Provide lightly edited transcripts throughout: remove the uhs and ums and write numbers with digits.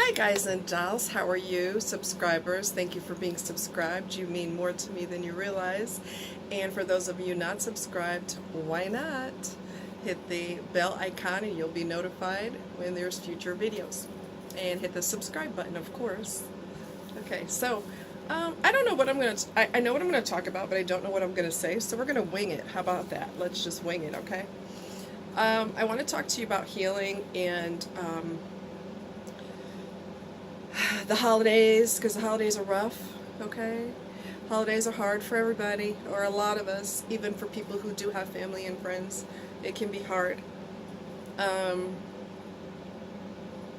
Hi guys and dolls, how are you? Subscribers, thank you for being subscribed. You mean more to me than you realize. And for those of you not subscribed, why not? Hit the bell icon and you'll be notified when there's future videos. And hit the subscribe button, of course. Okay, so I don't know what I'm going to, I know what I'm going to talk about, but I don't know what I'm going to say, so we're going to wing it. How about that? Let's just wing it, okay? I want to talk to you about healing and the holidays, because the holidays are rough, okay? Holidays are hard for everybody, or a lot of us, even for people who do have family and friends. It can be hard.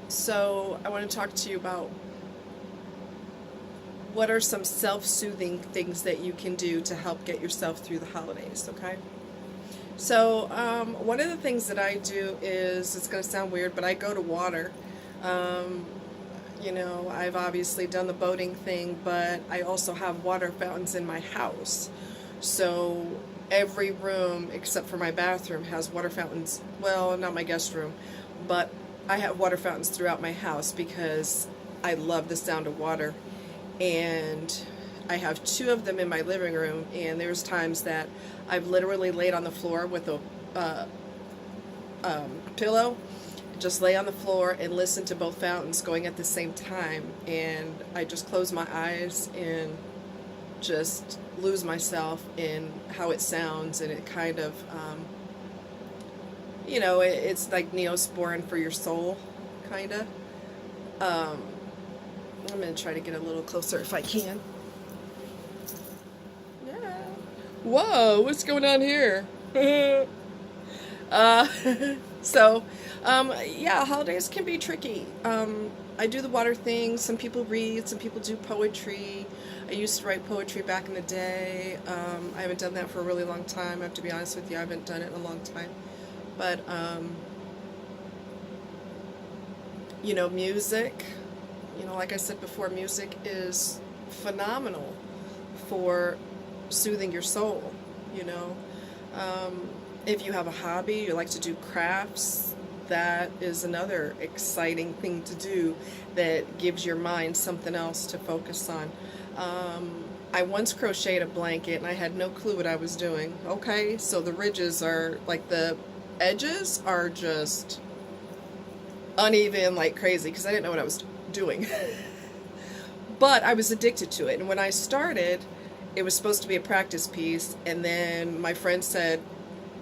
So I want to talk to you about what are some self-soothing things that you can do to help get yourself through the holidays, okay? So one of the things that I do is, it's going to sound weird, but I go to water. You know, I've obviously done the boating thing, but I also have water fountains in my house. So every room except for my bathroom has water fountains. Well, not my guest room, but I have water fountains throughout my house because I love the sound of water. And I have two of them in my living room, and there's times that I've literally laid on the floor with a pillow, just lay on the floor and listen to both fountains going at the same time, and I just close my eyes and just lose myself in how it sounds, and it kind of you know, it's like Neosporin for your soul, kind of. I'm going to try to get a little closer if I can. Yeah. Whoa, what's going on here? uh, so, yeah, holidays can be tricky. I do the water thing. Some people read, some people do poetry. I used to write poetry back in the day. I haven't done that for a really long time. I have to be honest with you, I haven't done it in a long time. But, you know, music. You know, like I said before, music is phenomenal for soothing your soul, you know. If you have a hobby, you like to do crafts, that is another exciting thing to do that gives your mind something else to focus on. I once crocheted a blanket and I had no clue what I was doing. Okay, so the ridges are, like the edges are just uneven like crazy because I didn't know what I was doing. But I was addicted to it, and when I started, it was supposed to be a practice piece, and then my friend said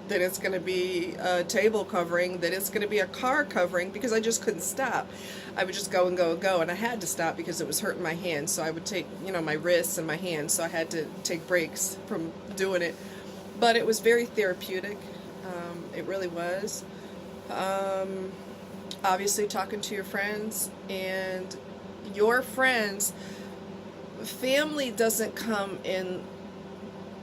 that it's going to be a table covering, that it's going to be a car covering, because I just couldn't stop. I would just go and go and go, and I had to stop because it was hurting my hands, so I would take, you know, my wrists and my hands, so I had to take breaks from doing it. But it was very therapeutic. It really was. Obviously talking to your friends, and your friends, family doesn't come in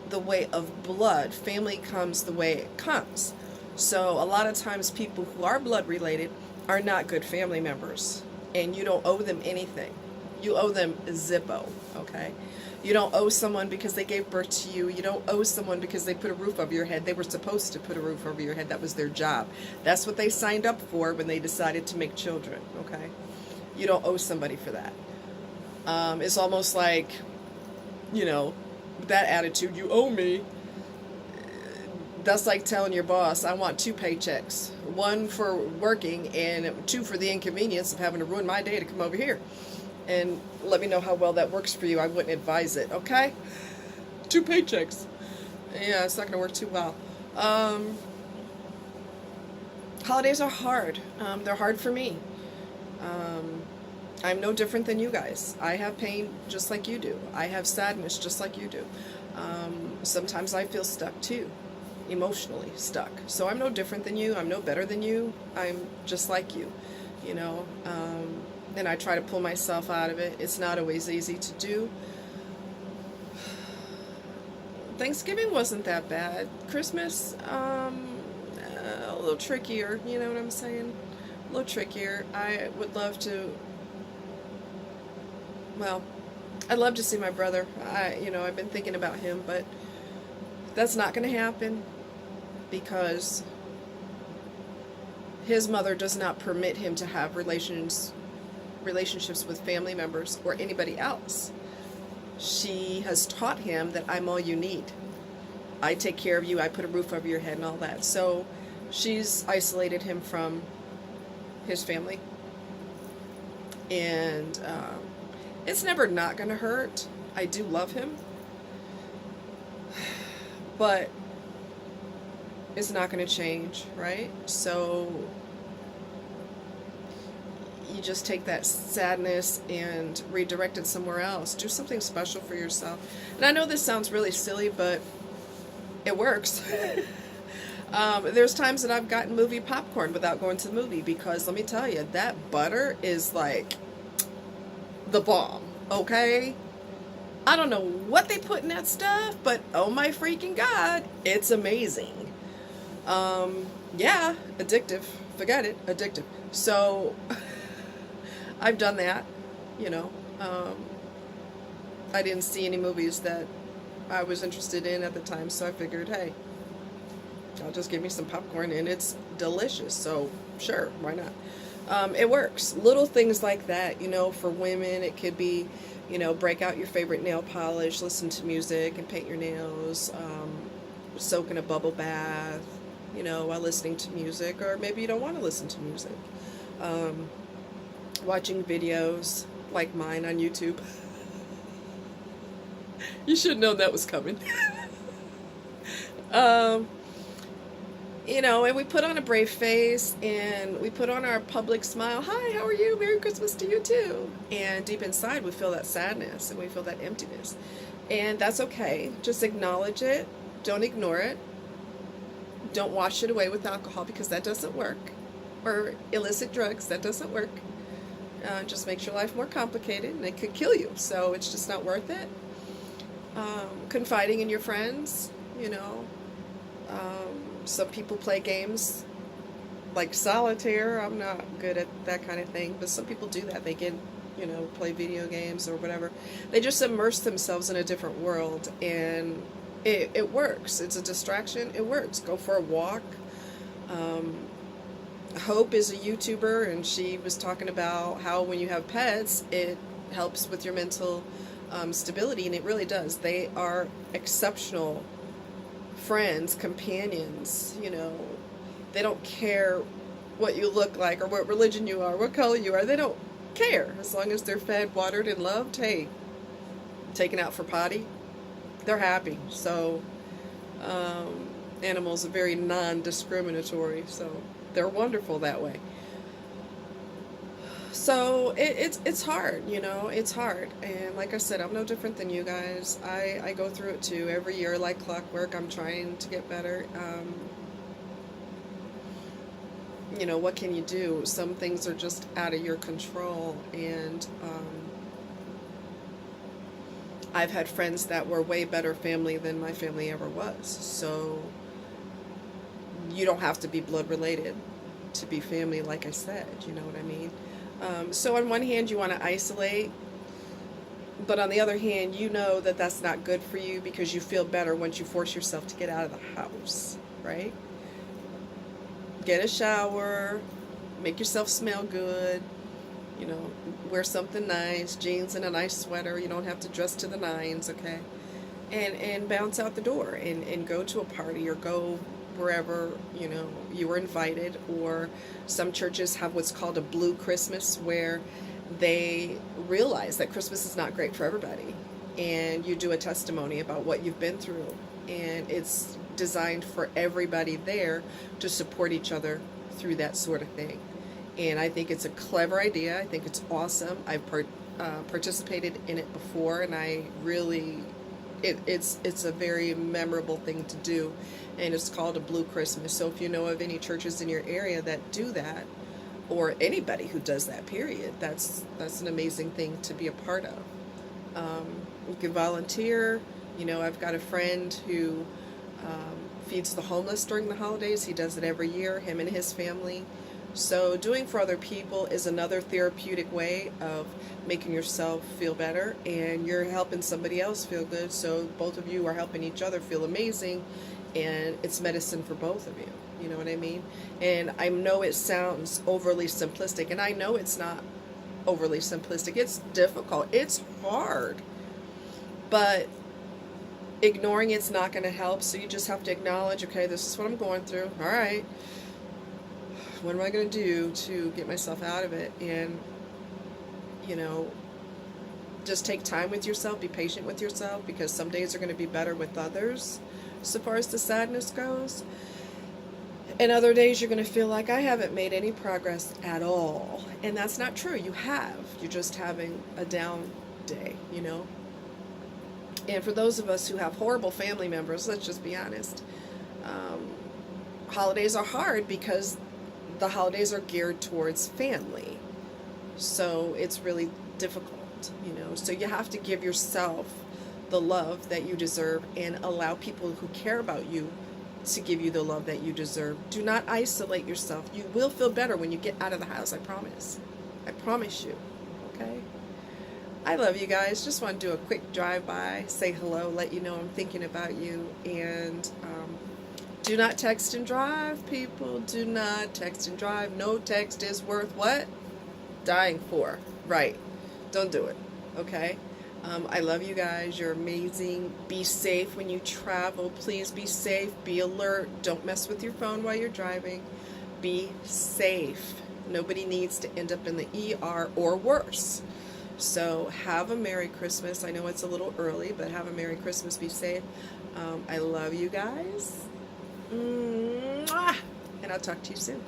the way of blood. Family comes the way it comes. So a lot of times people who are blood related are not good family members, and you don't owe them anything. You owe them Zippo, okay? You don't owe someone because they gave birth to you. You don't owe someone because they put a roof over your head. They were supposed to put a roof over your head. That was their job. That's what they signed up for when they decided to make children, okay? You don't owe somebody for that. It's almost like, you know, that attitude, you owe me. That's like telling your boss, I want 2 paychecks. 1 for working and 2 for the inconvenience of having to ruin my day to come over here. And let me know how well that works for you. I wouldn't advise it, okay? 2 paychecks. Yeah, it's not going to work too well. Holidays are hard. They're hard for me. I'm no different than you guys. I have pain just like you do. I have sadness just like you do. Sometimes I feel stuck too, emotionally stuck. So I'm no different than you. I'm no better than you. I'm just like you, you know. And I try to pull myself out of it. It's not always easy to do. Thanksgiving wasn't that bad. Christmas, a little trickier, you know what I'm saying? A little trickier. I would love to, well, I'd love to see my brother. You know, I've been thinking about him, but that's not going to happen because his mother does not permit him to have relations relationships with family members or anybody else. She has taught him that I'm all you need. I take care of you, I put a roof over your head and all that. So she's isolated him from his family. And it's never not going to hurt. I do love him. But it's not going to change, right? So you just take that sadness and redirect it somewhere else. Do something special for yourself. And I know this sounds really silly, but it works. There's times that I've gotten movie popcorn without going to the movie, because let me tell you, that butter is like the bomb, okay? I don't know what they put in that stuff, but oh my freaking God, it's amazing. Yeah, addictive. Forget it, addictive. So I've done that, you know. I didn't see any movies that I was interested in at the time, so I figured, hey, I'll just give me some popcorn, and it's delicious, so sure, why not? It works. Little things like that, you know, for women, it could be, you know, break out your favorite nail polish, listen to music, and paint your nails, soak in a bubble bath, you know, while listening to music, or maybe you don't want to listen to music. Watching videos like mine on YouTube. You should have known that was coming. You know, and we put on a brave face, and we put on our public smile. Hi, how are you? Merry Christmas to you too. And deep inside, we feel that sadness, and we feel that emptiness. And that's okay. Just acknowledge it. Don't ignore it. Don't wash it away with alcohol, because that doesn't work. Or illicit drugs, that doesn't work. Just makes your life more complicated, and it could kill you. So it's just not worth it. Confiding in your friends, you know. Some people play games like solitaire. I'm not good at that kind of thing, but some people do that. They can, you know, play video games or whatever. They just immerse themselves in a different world, and it works. It's a distraction. It works. Go for a walk. Hope is a YouTuber, and she was talking about how when you have pets, it helps with your mental stability, and it really does. They are exceptional friends, companions, you know. They don't care what you look like or what religion you are, what color you are. They don't care. As long as they're fed, watered, and loved, hey, taken out for potty, they're happy. So animals are very non-discriminatory, so they're wonderful that way. So it's hard, you know, it's hard. And like I said, I'm no different than you guys. I go through it too. Every year, like clockwork, I'm trying to get better. You know, what can you do? Some things are just out of your control. And I've had friends that were way better family than my family ever was. So you don't have to be blood related to be family, like I said, you know what I mean? So on one hand, you want to isolate, but on the other hand, you know that that's not good for you, because you feel better once you force yourself to get out of the house, right? Get a shower, make yourself smell good, you know, wear something nice, jeans and a nice sweater. You don't have to dress to the nines, okay? And bounce out the door and go to a party, or go wherever, you know, you were invited. Or some churches have what's called a blue Christmas, where they realize that Christmas is not great for everybody, and you do a testimony about what you've been through, and it's designed for everybody there to support each other through that sort of thing. And I think it's a clever idea. I think it's awesome. I've participated in it before, and I really, it's a very memorable thing to do. And it's called a Blue Christmas. So if you know of any churches in your area that do that, or anybody who does that, period, that's an amazing thing to be a part of. You can volunteer. You know, I've got a friend who feeds the homeless during the holidays. He does it every year, him and his family. So doing for other people is another therapeutic way of making yourself feel better, and you're helping somebody else feel good. So both of you are helping each other feel amazing, and it's medicine for both of you. You know what I mean? And I know it sounds overly simplistic, and I know it's not overly simplistic. It's difficult. It's hard. But ignoring it's not going to help. So you just have to acknowledge, okay, this is what I'm going through. All right. What am I going to do to get myself out of it? And, you know, just take time with yourself. Be patient with yourself, because some days are going to be better with others so far as the sadness goes. And other days you're going to feel like I haven't made any progress at all. And that's not true. You have. You're just having a down day, you know. And for those of us who have horrible family members, let's just be honest, holidays are hard because the holidays are geared towards family. So it's really difficult, you know. So you have to give yourself the love that you deserve and allow people who care about you to give you the love that you deserve. Do not isolate yourself. You will feel better when you get out of the house, I promise. I promise you, okay? I love you guys. Just want to do a quick drive-by, say hello, let you know I'm thinking about you, and do not text and drive, people. Do not text and drive. No text is worth what? Dying for. Right. Don't do it, okay? I love you guys. You're amazing. Be safe when you travel. Please be safe. Be alert. Don't mess with your phone while you're driving. Be safe. Nobody needs to end up in the ER or worse. So have a Merry Christmas. I know it's a little early, but have a Merry Christmas. Be safe. I love you guys. Mwah! And I'll talk to you soon.